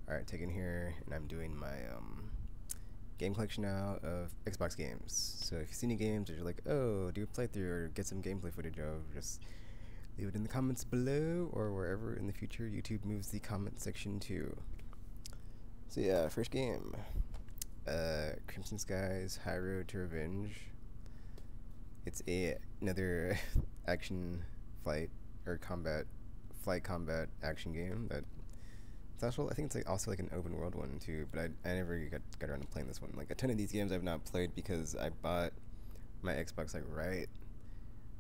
Alright, Taken here, and I'm doing my game collection now of Xbox games. So if you see any games that you're like, oh, do a playthrough or get some gameplay footage of, just leave it in the comments below or wherever in the future YouTube moves the comment section to. So yeah, first game, Crimson Skies High Road to Revenge. It's another action flight or flight combat action game that it's also, I think it's like also like an open world one too, but I never got around to playing this one. Like a ton of these games I've not played because I bought my Xbox like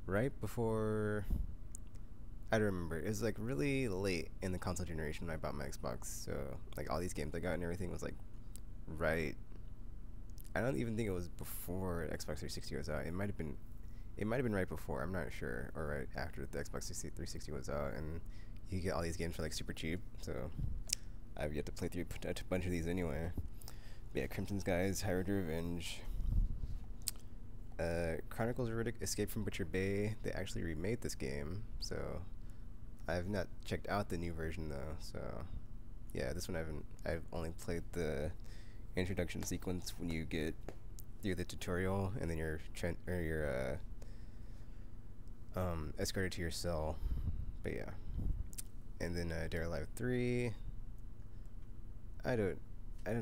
right before, I don't remember. It was like really late in the console generation when I bought my Xbox. So like all these games I got and everything was like right. I don't even think it was before Xbox 360 was out. It might have been right before. I'm not sure, or right after the Xbox 360 was out, and you get all these games for like super cheap. So I've yet to play through a bunch of these anyway. But yeah, Crimson Skies, High Road to Revenge, Chronicles of Riddick, Escape from Butcher Bay. They actually remade this game, so I've not checked out the new version though. So yeah, this one I've only played the introduction sequence when you get through the tutorial, and then you're escorted to your cell. But yeah, and then Dead or Alive 3. I don't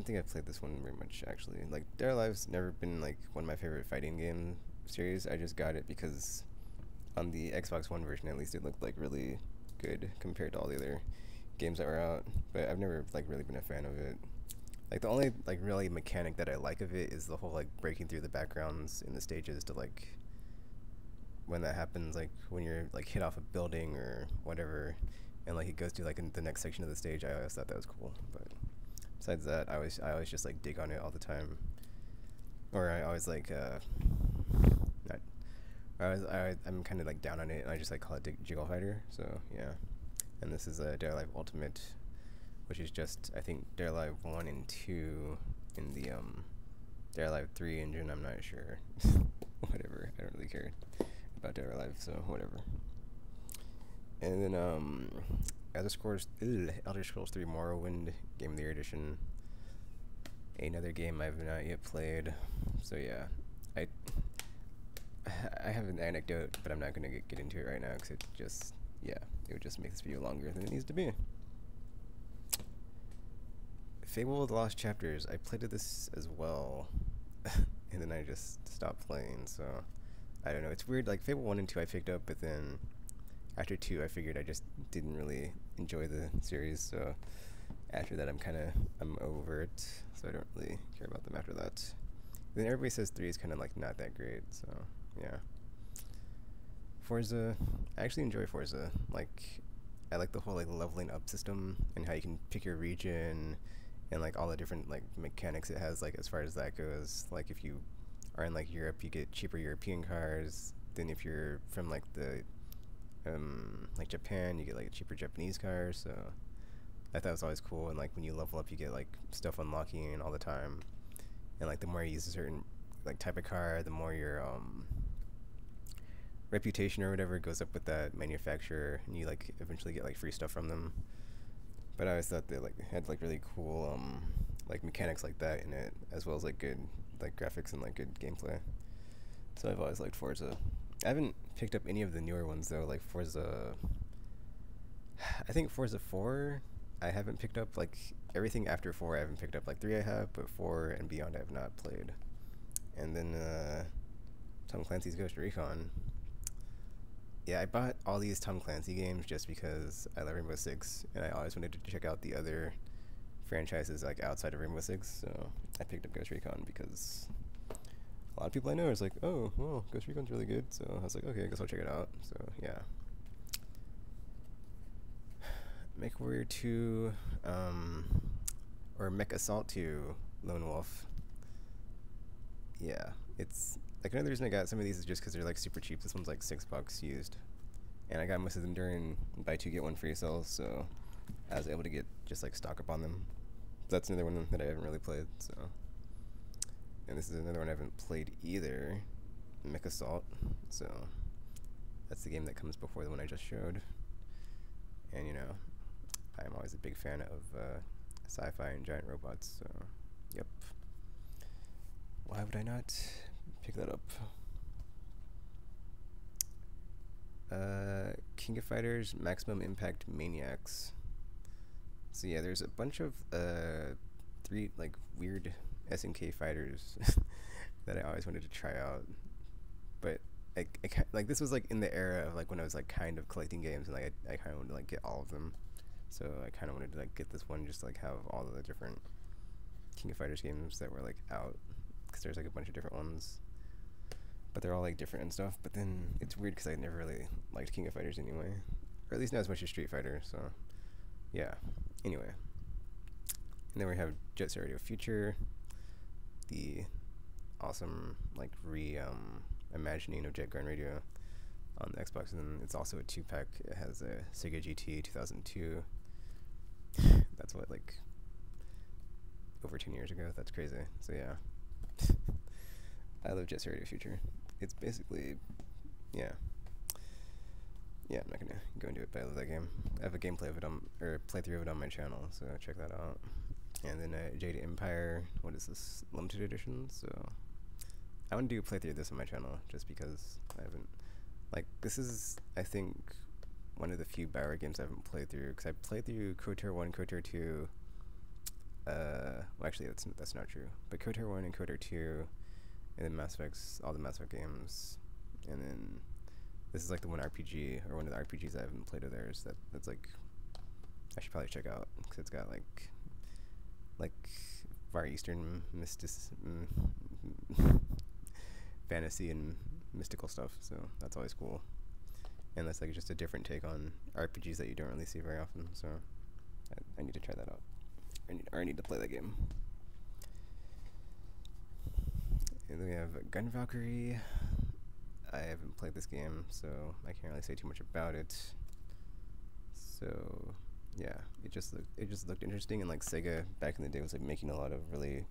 think I've played this one very much actually. Like Dead or Alive's never been like one of my favorite fighting game series. I just got it because on the Xbox One version at least it looked like really good compared to all the other games that were out. But I've never like really been a fan of it. Like the only like really mechanic that I like of it is the whole like breaking through the backgrounds in the stages to like when that happens, like when you're like hit off a building or whatever, and like it goes to like in the next section of the stage. I always thought that was cool, but besides that, I always just like dig on it all the time, or I always like not, I'm kind of like down on it, and I just like call it Jiggle Fighter. So yeah, and this is Dead or Alive Ultimate, which is just I think Dead or Alive 1 and 2 in the Dead or Alive 3 engine. I'm not sure. Whatever. I don't really care about Dead or Alive, so whatever. And then Elder Scrolls 3 Morrowind Game of the Year Edition. Another game I've not yet played. So yeah, I have an anecdote, but I'm not gonna get into it right now because it would just make this video longer than it needs to be. Fable of the Lost Chapters. I played this as well, and then I just stopped playing. So I don't know. It's weird. Like Fable 1 and 2 I picked up, but then after 2 I figured I just didn't really enjoy the series. So after that I'm over it. So I don't really care about them after that. And then everybody says 3 is kind of like not that great. So yeah. Forza. I actually enjoy Forza. Like I like the whole like leveling up system and how you can pick your region and like all the different like mechanics it has, like as far as that goes. Like if you are in like Europe, you get cheaper European cars than if you're from like the like Japan, you get like cheaper Japanese cars. So I thought it was always cool. And like when you level up, you get like stuff unlocking all the time, and like the more you use a certain like type of car, the more your reputation or whatever goes up with that manufacturer, and you like eventually get like free stuff from them. But I always thought they like had like really cool like mechanics like that in it, as well as like good like graphics and like good gameplay. So I've always liked Forza. I haven't picked up any of the newer ones though, like Forza. I think Forza 4 I haven't picked up. Like everything after 4 I haven't picked up. Like 3 I have, but 4 and beyond I have not played. And then Tom Clancy's Ghost Recon. Yeah, I bought all these Tom Clancy games just because I love Rainbow Six, and I always wanted to check out the other franchises like outside of Rainbow Six. So I picked up Ghost Recon because a lot of people I know is like, oh, well, Ghost Recon's really good. So I was like, okay, I guess I'll check it out. So yeah. Mech Warrior 2, or Mech Assault 2, Lone Wolf. Yeah, it's like another reason I got some of these is just because they're like super cheap. This one's like $6 used, and I got most of them during buy two get one free sales, so I was able to get just like stock up on them. That's another one that I haven't really played. So, and this is another one I haven't played either, Mech Assault. So that's the game that comes before the one I just showed. And you know, I'm always a big fan of sci-fi and giant robots. So, yep. Why would I not pick that up? King of Fighters Maximum Impact Maniacs. So yeah, there's a bunch of 3 like weird SNK fighters that I always wanted to try out, but like this was like in the era of like when I was like kind of collecting games, and like I kind of wanted to like get all of them. So I kind of wanted to like get this one just to like have all of the different King of Fighters games that were like out, because there's like a bunch of different ones, but they're all like different and stuff. But then it's weird because I never really liked King of Fighters anyway, or at least not as much as Street Fighter. So yeah. Anyway, and then we have Jet Set Radio Future, the awesome like imagining of Jet Grand Radio on the Xbox, and then it's also a 2-pack. It has a Sega GT 2002. That's what, like over 10 years ago. That's crazy. So yeah. I love Jet Set Radio Future. It's basically, yeah, I'm not gonna go into it, but I love that game. I have a gameplay of it or playthrough of it on my channel, so check that out. And then Jade Empire, what is this, limited edition? So I want to do a playthrough of this on my channel, just because I haven't, like, this is, I think, one of the few Bioware games I haven't played through, because I played through KOTOR 1, KOTOR 2, well actually that's not true, but KOTOR 1 and KOTOR 2, and then Mass Effects, all the Mass Effect games, and then this is like the one RPG, or one of the RPGs I haven't played of theirs that's like, I should probably check out, because it's got like Far Eastern fantasy and mystical stuff, so that's always cool. And that's like just a different take on RPGs that you don't really see very often, so I need to try that out. I need to play that game. And then we have Gun Valkyrie. I haven't played this game, so I can't really say too much about it. So yeah, it just looked interesting, and like Sega back in the day was like making a lot of really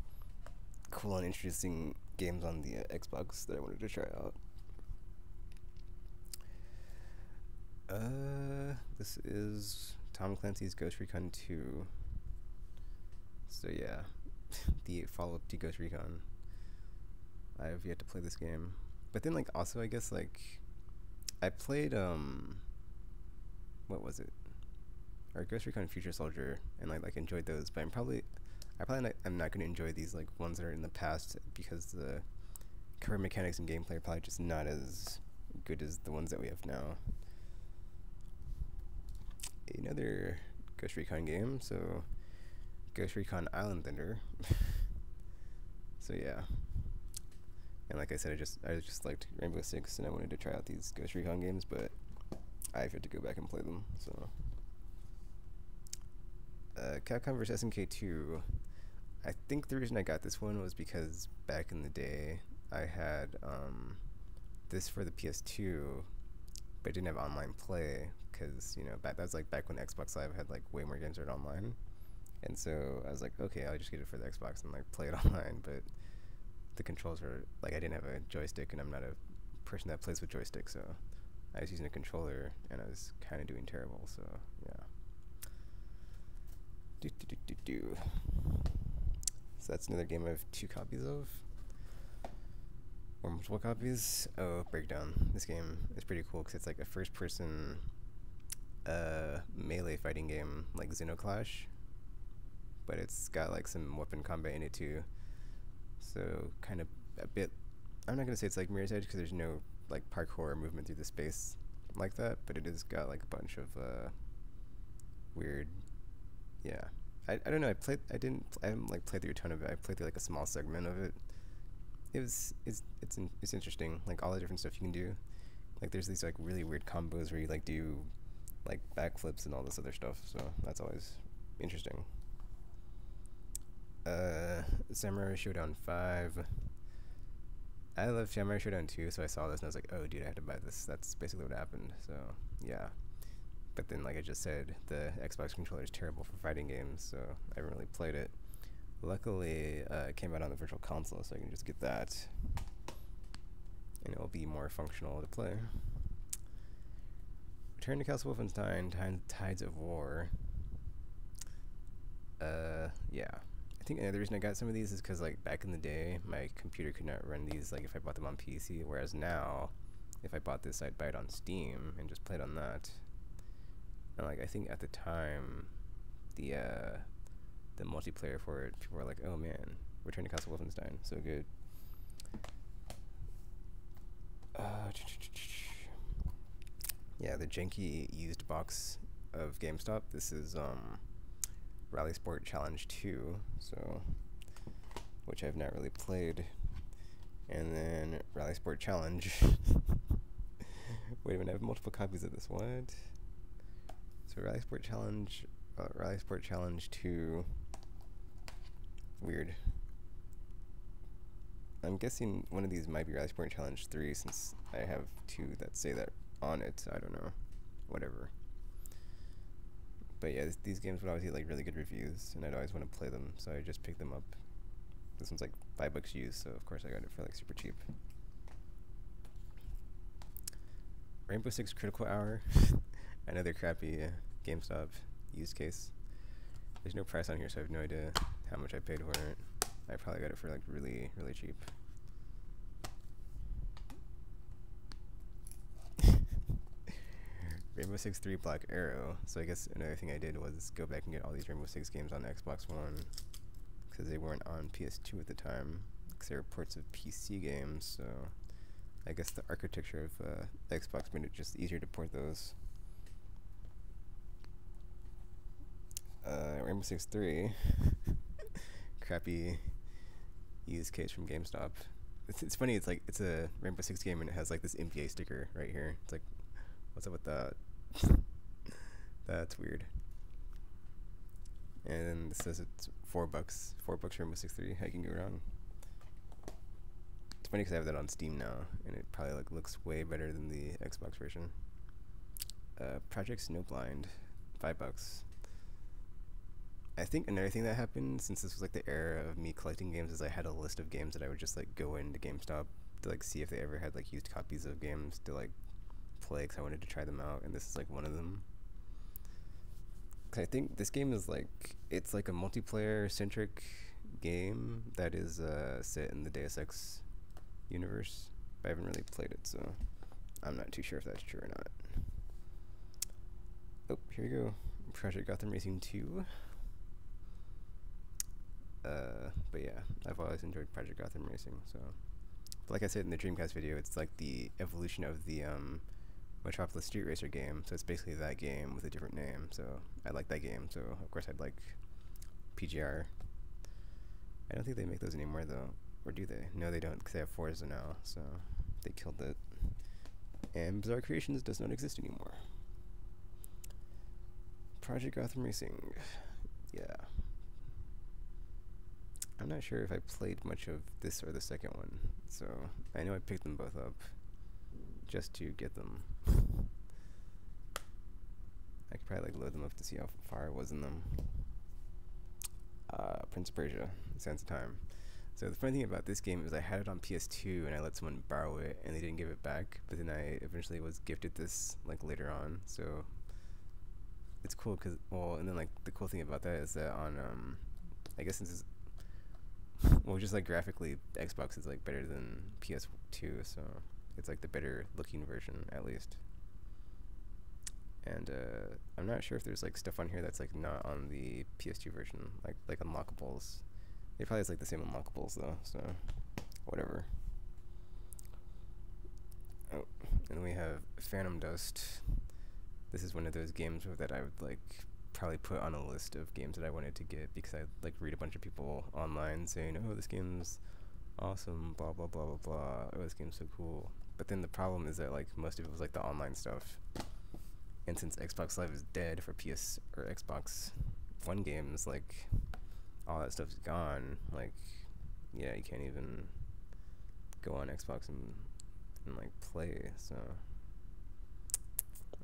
cool and interesting games on the Xbox that I wanted to try out. This is Tom Clancy's Ghost Recon 2. So yeah, the follow-up to Ghost Recon. I have yet to play this game, but then like also I guess like I played what was it? Or Ghost Recon Future Soldier, and I like enjoyed those, but I'm not gonna enjoy these like ones that are in the past, because the current mechanics and gameplay are probably just not as good as the ones that we have now. Another Ghost Recon game, so Ghost Recon Island Thunder. So yeah, and like I said, I just liked Rainbow Six, and I wanted to try out these Ghost Recon games, but I've had to go back and play them. So Capcom vs SNK 2. I think the reason I got this one was because back in the day I had this for the PS2, but it didn't have online play, because you know that was like back when Xbox Live had like way more games that were online, and so I was like, okay, I'll just get it for the Xbox and like play it online. But the controls were like, I didn't have a joystick, and I'm not a person that plays with joystick, so I was using a controller, and I was kind of doing terrible. So yeah. So that's another game I have 2 copies of, or multiple copies. Oh, Breakdown. This game is pretty cool because it's like a first-person melee fighting game, like Xenoclash, but it's got like some weapon combat in it too. So kind of a bit, I'm not gonna say it's like Mirror's Edge, because there's no like parkour or movement through the space like that, but it has got like a bunch of weird, yeah. I don't know. I haven't like played through a ton of it. I played through like a small segment of it. It's interesting. Like all the different stuff you can do. Like there's these like really weird combos where you like do like backflips and all this other stuff. So that's always interesting. Samurai Showdown 5. I love Samurai Showdown 2, so I saw this and I was like, oh dude, I have to buy this. That's basically what happened. So yeah. But then, like I just said, the Xbox controller is terrible for fighting games, so I haven't really played it. Luckily, it came out on the Virtual Console, so I can just get that, and it will be more functional to play. Return to Castle Wolfenstein, Tides of War. yeah. I think the reason I got some of these is because like back in the day, my computer could not run these like if I bought them on PC. Whereas now, if I bought this, I'd buy it on Steam and just play it on that. And like I think at the time, the multiplayer for it, people were like, "Oh man, Return to Castle Wolfenstein, so good." Yeah, the janky used box of GameStop. This is Rally Sport Challenge 2, so which I've not really played. And then Rally Sport Challenge. Wait a minute, I have multiple copies of this. What? So Rally Sport Challenge 2. Weird. I'm guessing one of these might be Rally Sport Challenge 3 since I have two that say that on it. I don't know. Whatever. But yeah, these games would always get like really good reviews, and I'd always want to play them, so I just picked them up. This one's like $5 used, so of course I got it for like super cheap. Rainbow Six Critical Hour. Another crappy GameStop used case. There's no price on here, so I have no idea how much I paid for it. I probably got it for like really, really cheap. Rainbow Six 3 Black Arrow. So I guess another thing I did was go back and get all these Rainbow Six games on Xbox One because they weren't on PS2 at the time because they were ports of PC games. So I guess the architecture of Xbox made it just easier to port those. Rainbow Six 3. Crappy used case from GameStop. It's funny, it's like it's a Rainbow Six game and it has like this MPA sticker right here. It's like, what's up with that? That's weird. And then this says it's $4. $4 Rainbow Six 3. How can you go wrong? It's funny because I have that on Steam now, and it probably like looks way better than the Xbox version. Project Snowblind, $5. I think another thing that happened since this was like the era of me collecting games is I had a list of games that I would just like go into GameStop to like see if they ever had like used copies of games to like play because I wanted to try them out, and this is like one of them. Cause I think this game is like, it's like a multiplayer centric game that is set in the Deus Ex universe, but I haven't really played it, so I'm not too sure if that's true or not. Oh, here we go. Project Gotham Racing 2. But yeah, I've always enjoyed Project Gotham Racing, so. But like I said in the Dreamcast video, it's like the evolution of the Metropolis Street Racer game, so it's basically that game with a different name, so I like that game, so of course I'd like PGR. I don't think they make those anymore though, or do they? No, they don't, because they have Forza now, so they killed it. And Bizarre Creations does not exist anymore. Project Gotham Racing, yeah. I'm not sure if I played much of this or the second one, so I know I picked them both up just to get them. I could probably like load them up to see how far I was in them. Prince of Persia, Sands of Time. So the funny thing about this game is I had it on PS2 and I let someone borrow it and they didn't give it back, but then I eventually was gifted this like later on, so it's cool because, well, and then like the cool thing about that is that on I guess since it's, well, just like graphically Xbox is like better than PS2, so it's like the better looking version at least. And I'm not sure if there's like stuff on here that's like not on the PS2 version, like unlockables. It probably has like the same unlockables though, so whatever. Oh, and we have Phantom Dust. This is one of those games that I would like probably put on a list of games that I wanted to get because I like read a bunch of people online saying, oh, this game's awesome, blah blah blah blah blah, oh, this game's so cool. But then the problem is that like most of it was like the online stuff, and since Xbox Live is dead for PS or Xbox One games, like all that stuff's gone. Like, yeah, you can't even go on Xbox and like play, so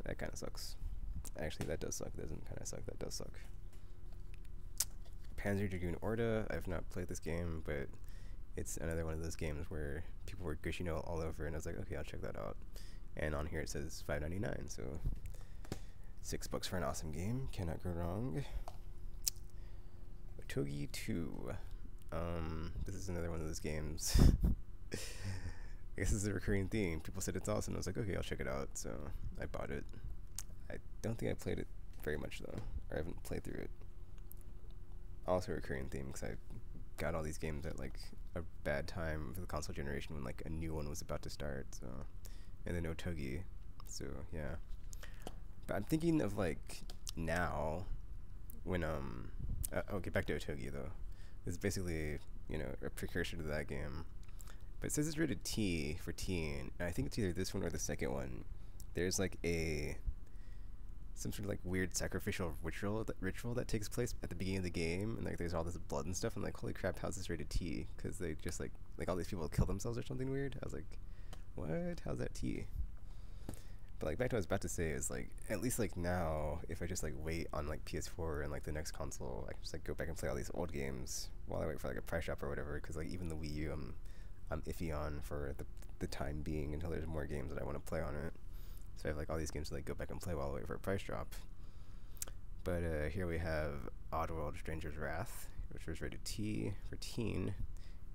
that kind of sucks. Actually, that does suck. It doesn't kind of suck. That does suck. Panzer Dragoon Orta. I've not played this game, but it's another one of those games where people were gushing all over, and I was like, okay, I'll check that out. And on here it says $5.99, so $6 for an awesome game. Cannot go wrong. Otogi 2. This is another one of those games. I guess it's a recurring theme. People said it's awesome. I was like, okay, I'll check it out. So I bought it. I don't think I played it very much though, or I haven't played through it. Also a recurring theme because I got all these games at like a bad time for the console generation when like a new one was about to start. So, and then Otogi. So yeah. But I'm thinking of like now when okay, back to Otogi though. It's basically, you know, a precursor to that game. But it says it's rated T for teen, and I think it's either this one or the second one. There's like some sort of like weird sacrificial ritual that takes place at the beginning of the game, and like there's all this blood and stuff. I'm like, holy crap, how's this rated T? Because they just like all these people kill themselves or something weird. I was like, what? How's that T? But like back to what I was about to say is like at least like now if I just like wait on like PS4 and like the next console, I can just like go back and play all these old games while I wait for like a price drop or whatever. Because like even the Wii U, I'm iffy on for the time being until there's more games that I want to play on it. So I have like all these games to like go back and play while I wait for a price drop. But here we have Oddworld Stranger's Wrath, which was rated T for teen,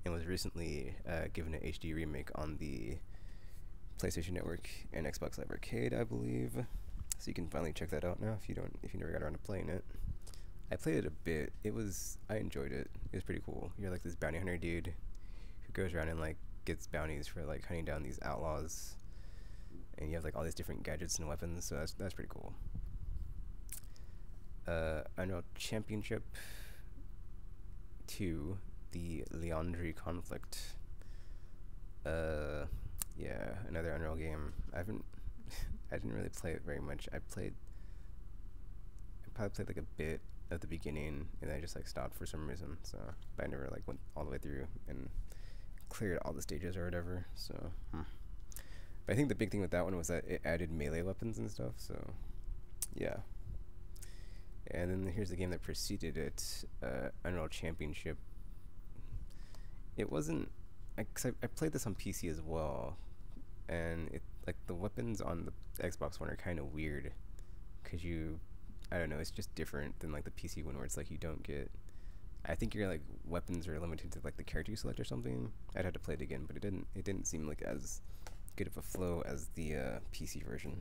and was recently given an HD remake on the PlayStation Network and Xbox Live Arcade, I believe. So you can finally check that out now if you never got around to playing it. I played it a bit. I enjoyed it. It was pretty cool. You're like this bounty hunter dude who goes around and like gets bounties for like hunting down these outlaws, and you have like all these different gadgets and weapons. So that's pretty cool. Unreal Championship 2, the Leandri Conflict. Yeah, another Unreal game. I didn't really play it very much. I probably played like a bit at the beginning, and then I just like stopped for some reason. So, but I never like went all the way through and cleared all the stages or whatever. So, but I think the big thing with that one was that it added melee weapons and stuff. So, yeah. And then here's the game that preceded it, Unreal Championship. It wasn't. I played this on PC as well, and it like the weapons on the Xbox One are kind of weird, cause I don't know, it's just different than like the PC one where it's like you don't get. I think your like weapons are limited to like the character you select or something. I'd have to play it again, but it didn't seem like as good of a flow as the PC version.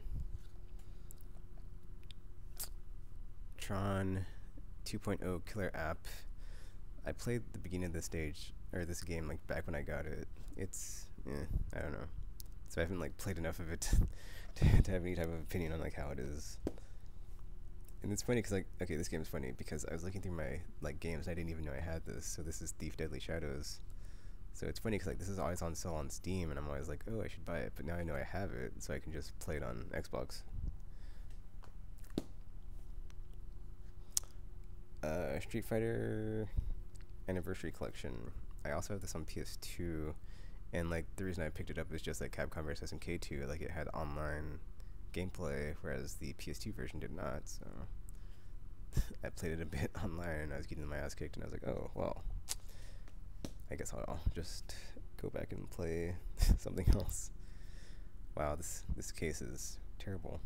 Tron 2.0 Killer App. I played the beginning of this stage or this game like back when I got it. It's I don't know. So I haven't like played enough of it to have any type of opinion on like how it is. And it's funny because like okay, this game is funny because I was looking through my like games and I didn't even know I had this. So this is Thief Deadly Shadows. So it's funny because like this is always on sale on Steam, and I'm always like, oh, I should buy it. But now I know I have it, so I can just play it on Xbox. Street Fighter Anniversary Collection. I also have this on PS2, and like the reason I picked it up is just like Capcom vs. SNK 2, like it had online gameplay, whereas the PS2 version did not. So I played it a bit online, and I was getting my ass kicked, and I was like, oh well, I guess I'll just go back and play something else. Wow, this case is terrible.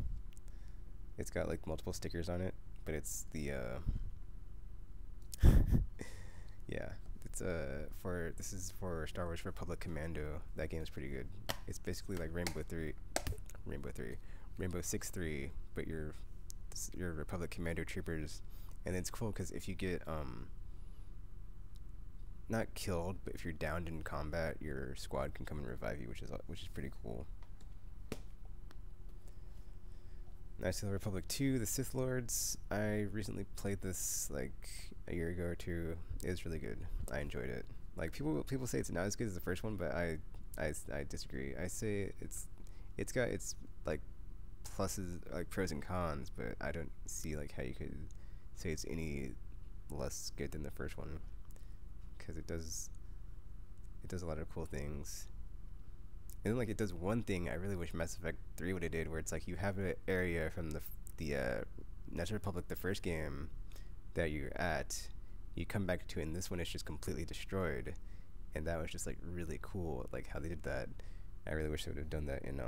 It's got like multiple stickers on it, but it's the yeah, it's this is for Star Wars Republic Commando. That game is pretty good. It's basically like Rainbow 6 3, but you're Republic Commando troopers, and it's cool because if you get not killed, but if you're downed in combat, your squad can come and revive you, which is pretty cool. Knights of the Republic 2, The Sith Lords. I recently played this like a year ago or two. It was really good. I enjoyed it. Like people say it's not as good as the first one, but I disagree. I say it's got its like pluses, like pros and cons, but I don't see like how you could say it's any less good than the first one, because it does a lot of cool things. And then like it does one thing I really wish Mass Effect 3 would have did, where it's like you have an area from the Knights of the Republic, the first game, that you're at, you come back to, and this one is just completely destroyed, and that was just like really cool, like how they did that. I really wish they would have done that in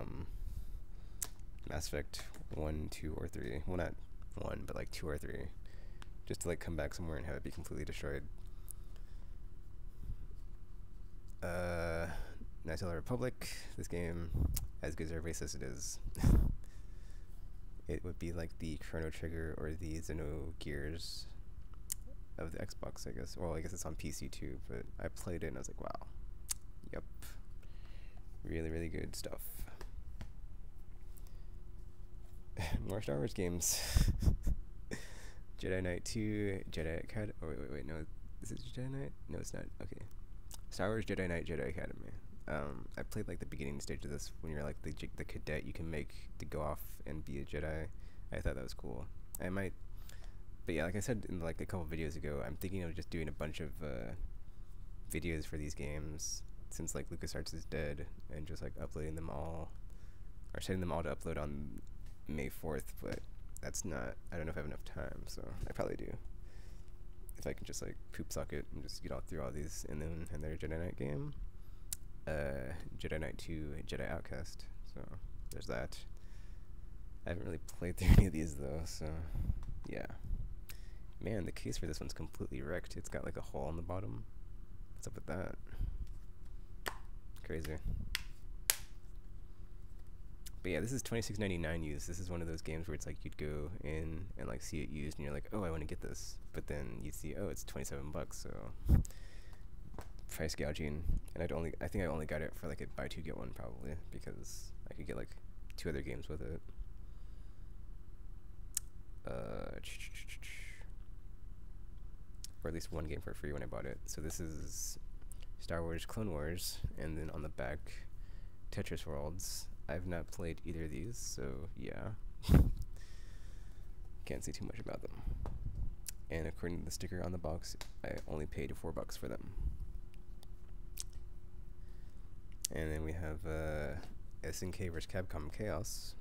Mass Effect 1, 2, or 3. Well, not 1, but like 2 or 3. just to like come back somewhere and have it be completely destroyed. Knights of the Republic. This game, as good as everybody says it is, it would be like the Chrono Trigger or the Xenogears of the Xbox, I guess. Well, I guess it's on PC too, but I played it and I was like, wow, yep, really, really good stuff. More Star Wars games. Jedi Knight 2, Jedi Academy. Oh, wait, no. Is it Jedi Knight? No, it's not. Okay. Star Wars Jedi Knight, Jedi Academy. I played like the beginning stage of this when you're like the cadet you can make to go off and be a Jedi. I thought that was cool. I might, but yeah, like I said in like a couple videos ago, I'm thinking of just doing a bunch of videos for these games since like LucasArts is dead, and just like uploading them all, or setting them all to upload on May 4th, but that's not, I don't know if I have enough time, so I probably do. If I can just like poop socket and just get all through all these, and then another Jedi Knight game. Jedi Knight 2, Jedi Outcast, so there's that. I haven't really played through any of these though, so yeah. Man, the case for this one's completely wrecked. It's got like a hole on the bottom. What's up with that? Crazy. But yeah, this is $26.99 used. This is one of those games where it's like you'd go in and like see it used and you're like, oh, I want to get this. But then you see, oh, it's 27 bucks, so price gouging. And I think I only got it for like a buy two get one probably, because I could get like 2 other games with it. Or at least 1 game for free when I bought it. So this is Star Wars Clone Wars, and then on the back, Tetris Worlds. I've not played either of these, so yeah. Can't say too much about them. And according to the sticker on the box, I only paid $4 for them. And then we have SNK vs Capcom Chaos.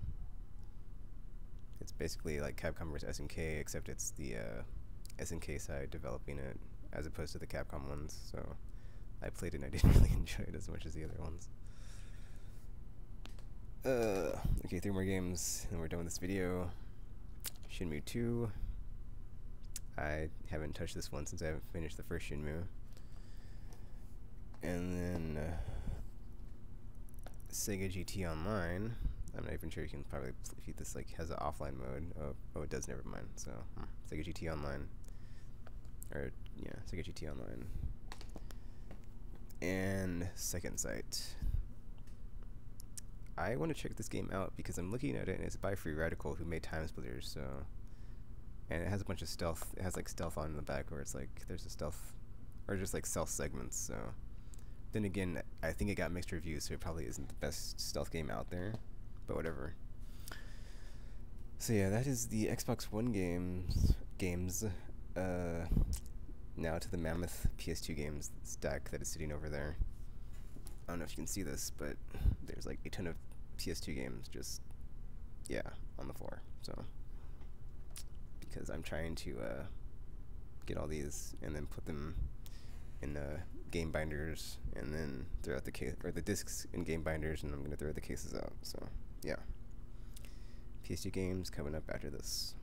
It's basically like Capcom vs SNK, except it's the SNK side developing it, as opposed to the Capcom ones. So I played it and I didn't really enjoy it as much as the other ones. Okay, 3 more games, and we're done with this video. Shenmue 2. I haven't touched this one since I haven't finished the first Shenmue. And then Sega GT Online. I'm not even sure you can probably if this like has an offline mode. Oh, it does. Never mind. So Sega GT Online, or yeah, Sega GT Online. And Second Sight. I want to check this game out because I'm looking at it and it's by Free Radical, who made Time Splitters. So, and it has a bunch of stealth. It has like stealth on the back, where it's like there's a stealth, or just like stealth segments. So, then again, I think it got mixed reviews, so it probably isn't the best stealth game out there. But whatever. So yeah, that is the Xbox One games. Now to the Mammoth PS2 games stack that is sitting over there. I don't know if you can see this, but there's like a ton of PS2 games just, yeah, on the floor. So, because I'm trying to get all these and then put them in game binders, and then throw out the case, or the discs in game binders, and I'm gonna throw the cases out. So yeah, PS2 games coming up after this.